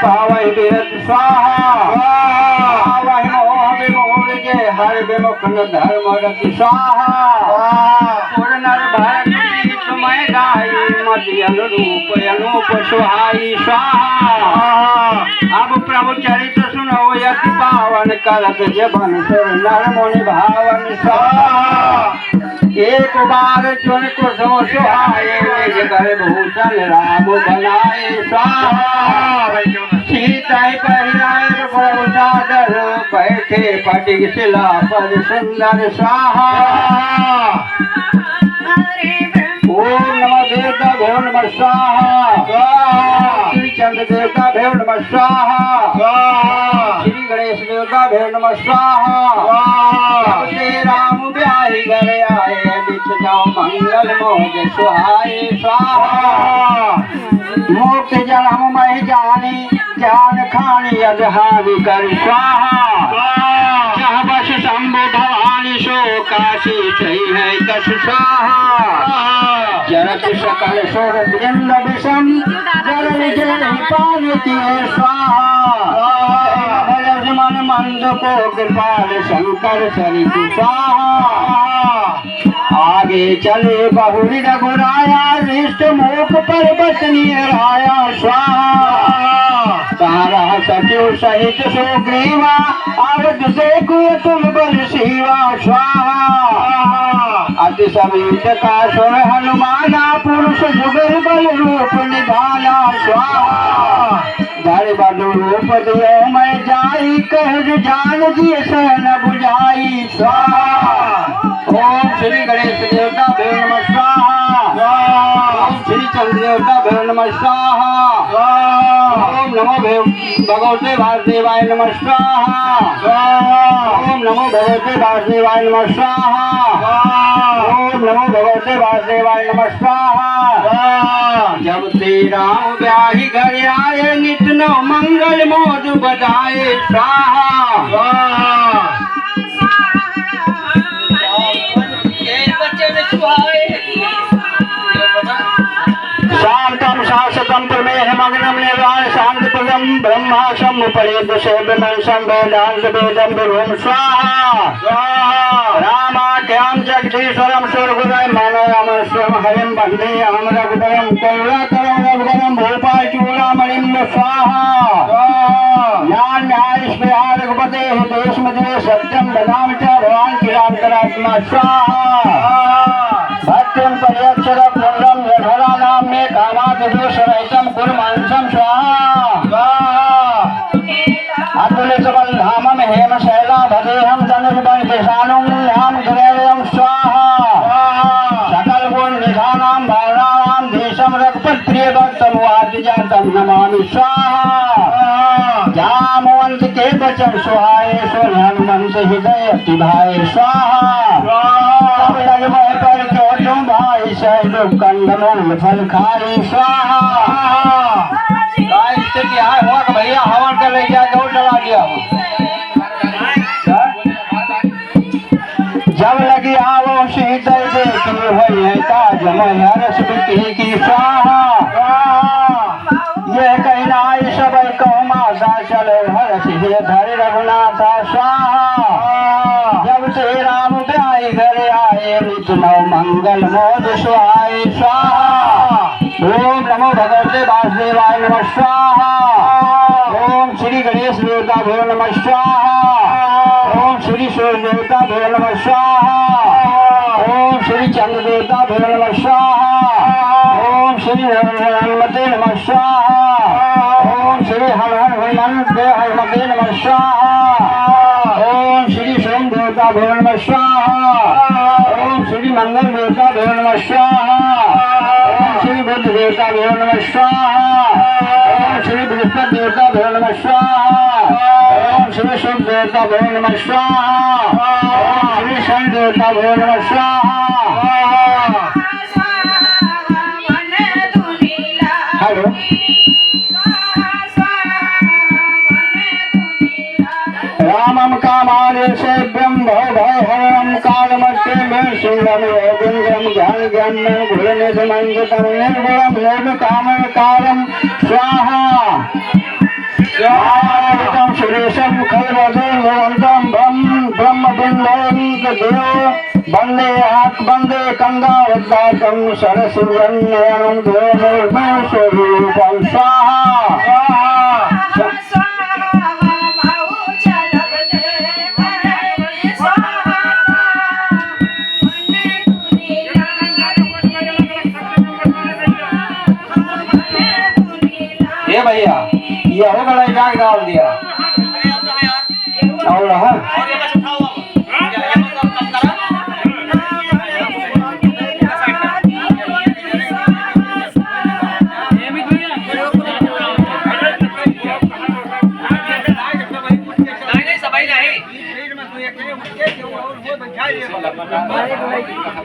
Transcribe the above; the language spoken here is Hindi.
पावहि विरत स्वाहा पावहि मोह विमोह के हर विमुख धर्म रति स्वाहा पूर्ण भरत समय गाई मति अनुरूप अनूप सुहाई स्वाहा। अब प्रभु चरित सुनो यति पावन करत जबन सुर नर मुनि भावन स्वाहा। एक बार चुन कुसुम सुहाए निज कर भूषण राम बनाए स्वाहा। सीता पहिराए प्रभु सादर बैठे फटिक शिला पर सुंदर स्वाहा। ओम नमः देवता भैरव नमः स्वाहा। श्री चंद्र देवता भैरव नमः स्वाहा। श्री गणेश देवता भैरव नमः स्वाहा। श्री राम ब्याही घर आए बिच जाओ मंगल मोज सुहाए स्वाहा। मोक्ष जन्म मह जानी जान खानी अजहारी कर स्वाहा। जहाँ बस शंभु भवानी सो काशी सही है कस स्वाहा। जरत सकल सोरत इंद्र विषम जल जय पार्वती स्वाहा। भज मन मंद को कृपाल शंकर सरित स्वाहा। आगे चले बहुरी रघुराया रिष्ट मोख पर बसनीय राया स्वाहा। तारा सचिव सहित सुग्रीवा आवत से कुतुल बल शिवा स्वाहा। अति समीत का सुर हनुमाना पुरुष जुगल बल रूप निधाना स्वाहा। धर बल रूप दियो मैं जाई कह जान दिए सहन बुझाई स्वाहा। ओम श्री गणेश देवता भैरव नमः स्वाहा। ओम श्री चंद्र देवता भैरव नमः स्वाहा। ओम नमो भगवते वासुदेवाय नमः स्वाहा। ओम नमो भगवते वासुदेवाय नमः स्वाहा। ओम नमो भगवते वासुदेवाय नमः स्वाहा। जब श्री राम ब्याही घर आए नित नौ मंगल मोद बजाए स्वाहा। शांतम शाश्वतम प्रमेह मग्नम निर्वाण शांति पदम ब्रह्मा समुपरीत सेव्यमंसम वेदांत वेदम विभुम स्वाहा। रामाख्याम जगदीश्वरम सुरगुरय मानवम स्वयं हरिम वंदे अहम रघुवरम करुणाकरम रघुवरम भूपाल चूड़ामणिम स्वाहा। ज्ञान न्याय स्पृहा रघुपते देश मध्य सत्यम बदाम च भगवान किरांतरात्मा स्वाहा। भक्तिम पर्यक्षर पुण्यम यधरा नाम में कामादिदोष रहितम गुरुमांसम स्वाहा। अतुलित बल धामम हेम शैला भदेहम धनुष बल किसानुम नाम ग्रहम स्वाहा। सकल गुण निधानाम भावनाम देशम रघुपत प्रिय भक्तम वाद्यजातम नमामि स्वाहा। जामवंत के बचन सुहाए सुन हनुमंत हृदय अति भाए स्वाहा। सब लग मह पर क्यों तुम भाई सहयोग कंदमूल फल खाए स्वाहा। स्थिति है हुआ कि भैया हवन कर ले गया दौड़ चला गया। जब लगी आवो सीता देखी हुई है ताज महरस बिकी की स्वाहा। ये कहना सब कहो माता चलो हर्ष हे धर रघुनाथा स्वाहा। जब श्री राम ब्याही घर आए नित नौ मंगल मोद सुहाए स्वाहा। ओम नमो भगवते वासुदेवाय नमः स्वाहा। ओम श्री गणेश देवता भैरव नमः स्वाहा। ओम श्री सूर्य देवता भैरव नमः स्वाहा। ओम श्री चंद्र देवता भैरव नमः स्वाहा। ओम श्री हनुमते नमः स्वाहा। ओम श्री हनुमते नमः स्वाहा। ओम श्री सोम देवता भैरव नमः स्वाहा। ओम श्री मंगल देवता भैरव नमः स्वाहा। ओम श्री बुद्ध देवता भैरव नमः स्वाहा। ओम श्री बृहस्पति देवता भैरव नमः स्वाहा। ओम श्री शुभ देवता भैरव नमः स्वाहा। ओम श्री शनि देवता भैरव नमः स्वाहा। हेलो रामम कामाले सेव्यम भव भय हरणम कालमस्ते में शिवम योगिंद्रम ज्ञान ज्ञान में भूलनिधि मंजितम निर्गुणम निर्विकामं कालम स्वाहा। स्वाहा सुरेशम खैरदेवंतम ब्रह्मबिंदेव वंदे वंदे गंगावद्दातम सरस्वन्यं देवस्वरूपम स्वाहा ये भैया ये बड़ा डाक डाल दिया और